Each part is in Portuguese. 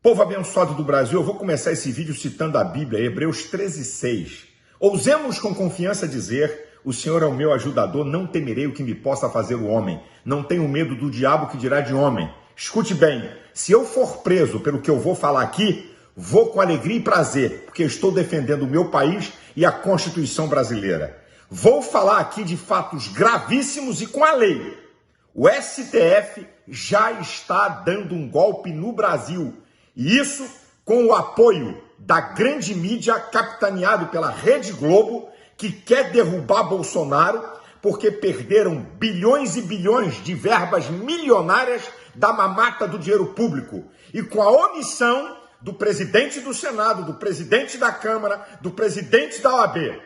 Povo abençoado do Brasil, eu vou começar esse vídeo citando a Bíblia, Hebreus 13:6. Ousemos com confiança dizer: o Senhor é o meu ajudador, não temerei o que me possa fazer o homem. Não tenho medo do diabo que dirá de homem. Escute bem, se eu for preso pelo que eu vou falar aqui, vou com alegria e prazer, porque estou defendendo o meu país e a Constituição brasileira. Vou falar aqui de fatos gravíssimos e com a lei. O STF já está dando um golpe no Brasil. E isso com o apoio da grande mídia capitaneado pela Rede Globo, que quer derrubar Bolsonaro porque perderam bilhões e bilhões de verbas milionárias da mamata do dinheiro público. E com a omissão do presidente do Senado, do presidente da Câmara, do presidente da OAB.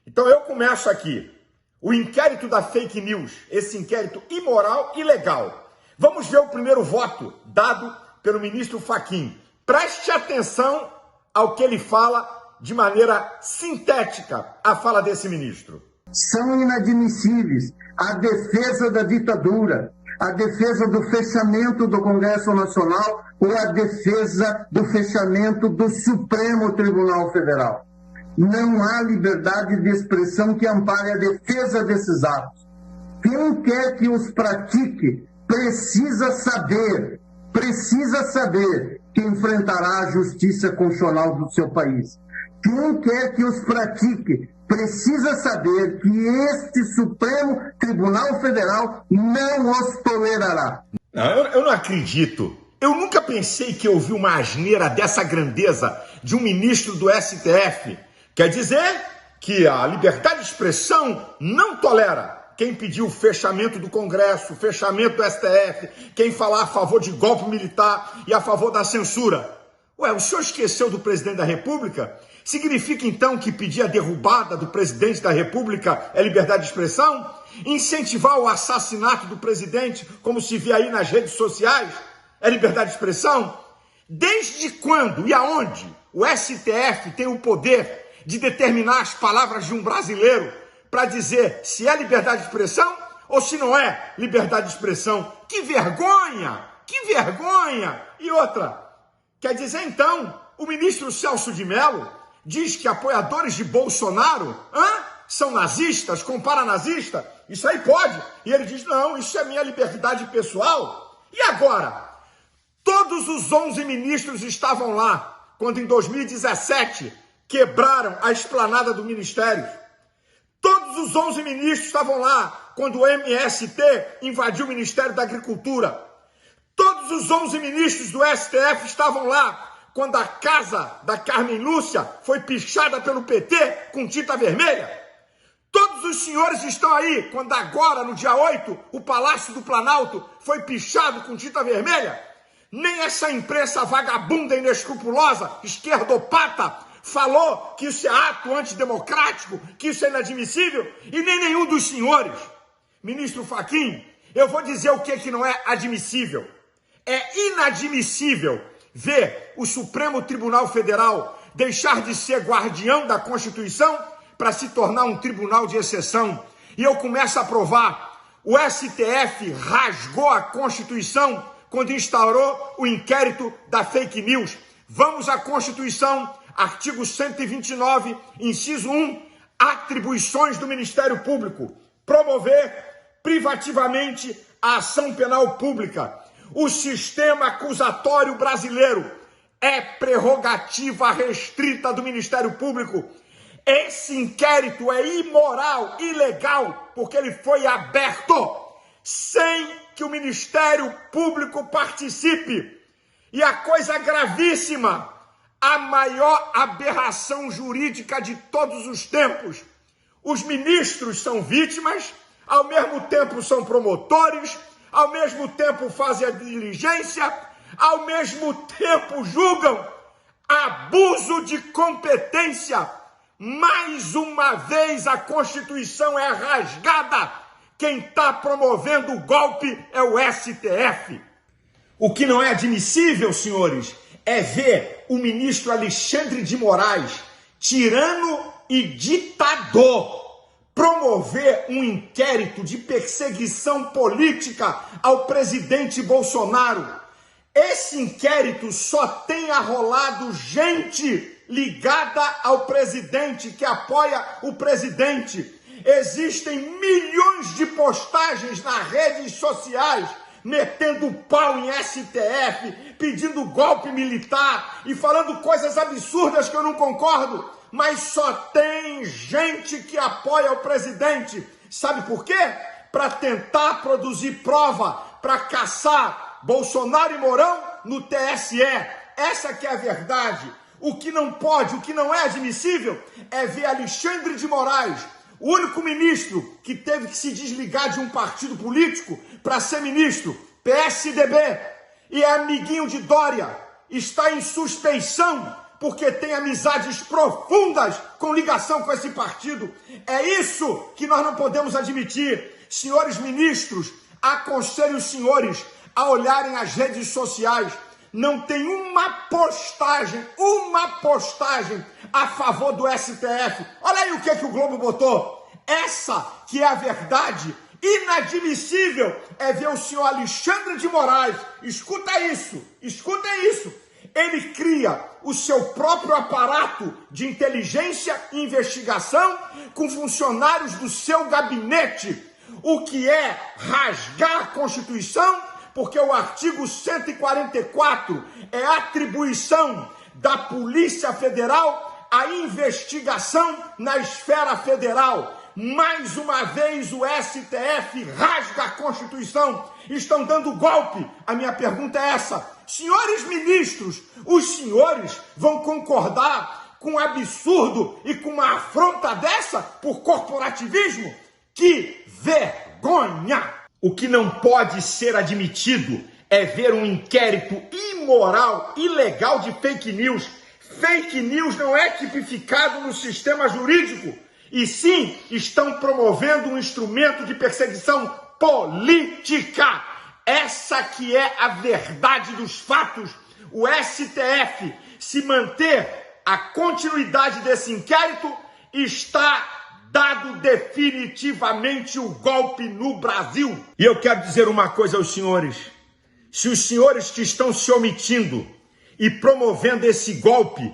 Então eu começo aqui. O inquérito da fake news, esse inquérito imoral e ilegal. Vamos ver o primeiro voto dado pelo ministro Fachin. Preste atenção ao que ele fala de maneira sintética, a fala desse ministro. São inadmissíveis a defesa da ditadura, a defesa do fechamento do Congresso Nacional ou a defesa do fechamento do Supremo Tribunal Federal. Não há liberdade de expressão que ampare a defesa desses atos. Quem quer que os pratique precisa saber que enfrentará a justiça constitucional do seu país. Quem quer que os pratique precisa saber que este Supremo Tribunal Federal não os tolerará. Eu não acredito. Eu nunca pensei que eu ouvi uma asneira dessa grandeza de um ministro do STF. Quer dizer que a liberdade de expressão não tolera quem pediu o fechamento do Congresso, o fechamento do STF, quem falar a favor de golpe militar e a favor da censura. Ué, o senhor esqueceu do presidente da República? Significa então que pedir a derrubada do presidente da República é liberdade de expressão? Incentivar o assassinato do presidente, como se vê aí nas redes sociais, é liberdade de expressão? Desde quando e aonde o STF tem o poder de determinar as palavras de um brasileiro para dizer se é liberdade de expressão ou se não é liberdade de expressão? Que vergonha! Que vergonha! E outra, quer dizer então, o ministro Celso de Mello diz que apoiadores de Bolsonaro são nazistas, compara nazista? Isso aí pode. E ele diz, não, isso é minha liberdade pessoal. E agora? Todos os 11 ministros estavam lá quando em 2017 quebraram a esplanada do Ministério. Todos os 11 ministros estavam lá quando o MST invadiu o Ministério da Agricultura. Todos os 11 ministros do STF estavam lá quando a casa da Carmen Lúcia foi pichada pelo PT com tinta vermelha. Todos os senhores estão aí quando agora, no dia 8, o Palácio do Planalto foi pichado com tinta vermelha. Nem essa imprensa vagabunda, inescrupulosa, esquerdopata, falou que isso é ato antidemocrático, que isso é inadmissível, e nem nenhum dos senhores. Ministro Fachin, eu vou dizer o que não é admissível. É inadmissível ver o Supremo Tribunal Federal deixar de ser guardião da Constituição para se tornar um tribunal de exceção. E eu começo a provar, o STF rasgou a Constituição quando instaurou o inquérito da fake news. Vamos à Constituição, artigo 129, inciso 1, atribuições do Ministério Público. Promover privativamente a ação penal pública. O sistema acusatório brasileiro é prerrogativa restrita do Ministério Público. Esse inquérito é imoral, ilegal, porque ele foi aberto sem que o Ministério Público participe. E a coisa gravíssima, a maior aberração jurídica de todos os tempos. Os ministros são vítimas, ao mesmo tempo são promotores, ao mesmo tempo fazem a diligência, ao mesmo tempo julgam. Abuso de competência. Mais uma vez a Constituição é rasgada. Quem está promovendo o golpe é o STF. O que não é admissível, senhores, é ver o ministro Alexandre de Moraes, tirano e ditador, promover um inquérito de perseguição política ao presidente Bolsonaro. Esse inquérito só tem arrolado gente ligada ao presidente, que apoia o presidente. Existem milhões de postagens nas redes sociais metendo pau em STF, pedindo golpe militar e falando coisas absurdas que eu não concordo, mas só tem gente que apoia o presidente. Sabe por quê? Para tentar produzir prova, para caçar Bolsonaro e Mourão no TSE. Essa que é a verdade. O que não pode, o que não é admissível é ver Alexandre de Moraes, o único ministro que teve que se desligar de um partido político para ser ministro, PSDB, e é amiguinho de Dória, está em suspeição porque tem amizades profundas com ligação com esse partido. É isso que nós não podemos admitir. Senhores ministros, aconselho os senhores a olharem as redes sociais. Não tem uma postagem a favor do STF. Olha aí o que o Globo botou. Essa que é a verdade. Inadmissível é ver o senhor Alexandre de Moraes. Escuta isso. Ele cria o seu próprio aparato de inteligência e investigação com funcionários do seu gabinete. O que é rasgar a Constituição, porque o artigo 144 é atribuição da Polícia Federal à investigação na esfera federal. Mais uma vez o STF rasga a Constituição, estão dando golpe. A minha pergunta é essa: senhores ministros, os senhores vão concordar com um absurdo e com uma afronta dessa por corporativismo? Que vergonha! O que não pode ser admitido é ver um inquérito imoral, ilegal de fake news. Fake news não é tipificado no sistema jurídico, e sim estão promovendo um instrumento de perseguição política. Essa que é a verdade dos fatos. O STF, se manter a continuidade desse inquérito, está dado definitivamente o golpe no Brasil. E eu quero dizer uma coisa aos senhores: se os senhores que estão se omitindo e promovendo esse golpe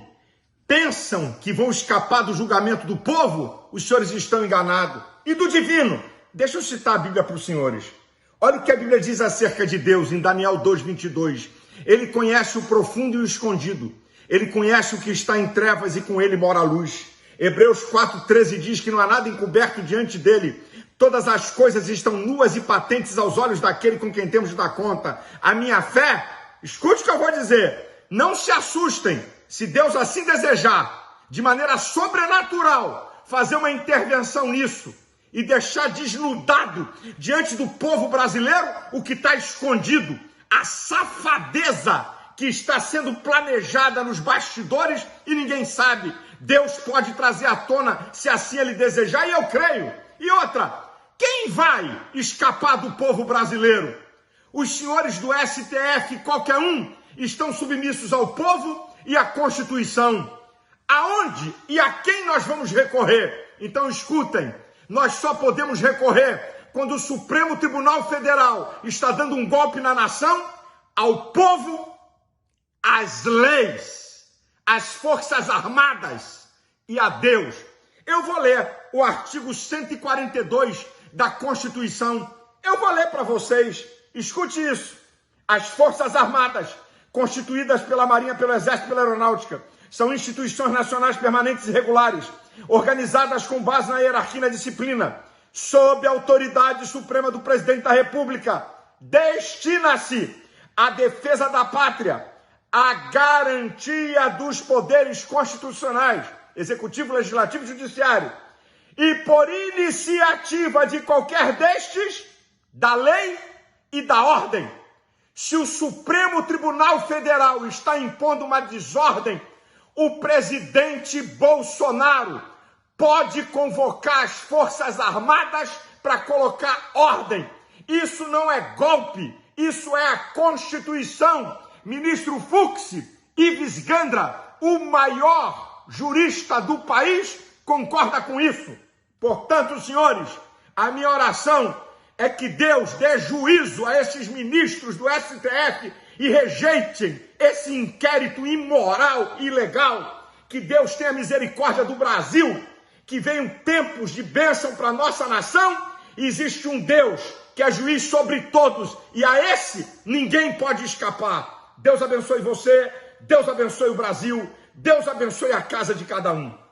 pensam que vão escapar do julgamento do povo, os senhores estão enganados. E do divino? Deixa eu citar a Bíblia para os senhores. Olha o que a Bíblia diz acerca de Deus em Daniel 2:22. Ele conhece o profundo e o escondido. Ele conhece o que está em trevas e com ele mora a luz. Hebreus 4:13 diz que não há nada encoberto diante dele. Todas as coisas estão nuas e patentes aos olhos daquele com quem temos de dar conta. A minha fé, escute o que eu vou dizer, não se assustem se Deus assim desejar, de maneira sobrenatural, fazer uma intervenção nisso e deixar desnudado diante do povo brasileiro o que está escondido, a safadeza que está sendo planejada nos bastidores e ninguém sabe. Deus pode trazer à tona se assim ele desejar, e eu creio. E outra, quem vai escapar do povo brasileiro? Os senhores do STF, qualquer um, estão submissos ao povo e à Constituição. Aonde e a quem nós vamos recorrer? Então escutem, nós só podemos recorrer quando o Supremo Tribunal Federal está dando um golpe na nação, ao povo, às leis, às Forças Armadas e a Deus. Eu vou ler o artigo 142 da Constituição. Eu vou ler para vocês. Escute isso. As Forças Armadas, constituídas pela Marinha, pelo Exército e pela Aeronáutica, são instituições nacionais permanentes e regulares, organizadas com base na hierarquia e na disciplina, sob a autoridade suprema do Presidente da República. Destina-se à defesa da pátria, à garantia dos poderes constitucionais, executivo, legislativo e judiciário, e por iniciativa de qualquer destes, da lei e da ordem. Se o Supremo Tribunal Federal está impondo uma desordem, o presidente Bolsonaro pode convocar as Forças Armadas para colocar ordem. Isso não é golpe, isso é a Constituição. Ministro Fux, Ives Gandra, o maior jurista do país, concorda com isso. Portanto, senhores, a minha oração é que Deus dê juízo a esses ministros do STF e rejeitem esse inquérito imoral e ilegal. Que Deus tenha misericórdia do Brasil, que venham tempos de bênção para a nossa nação. E existe um Deus que é juiz sobre todos, e a esse ninguém pode escapar. Deus abençoe você, Deus abençoe o Brasil, Deus abençoe a casa de cada um.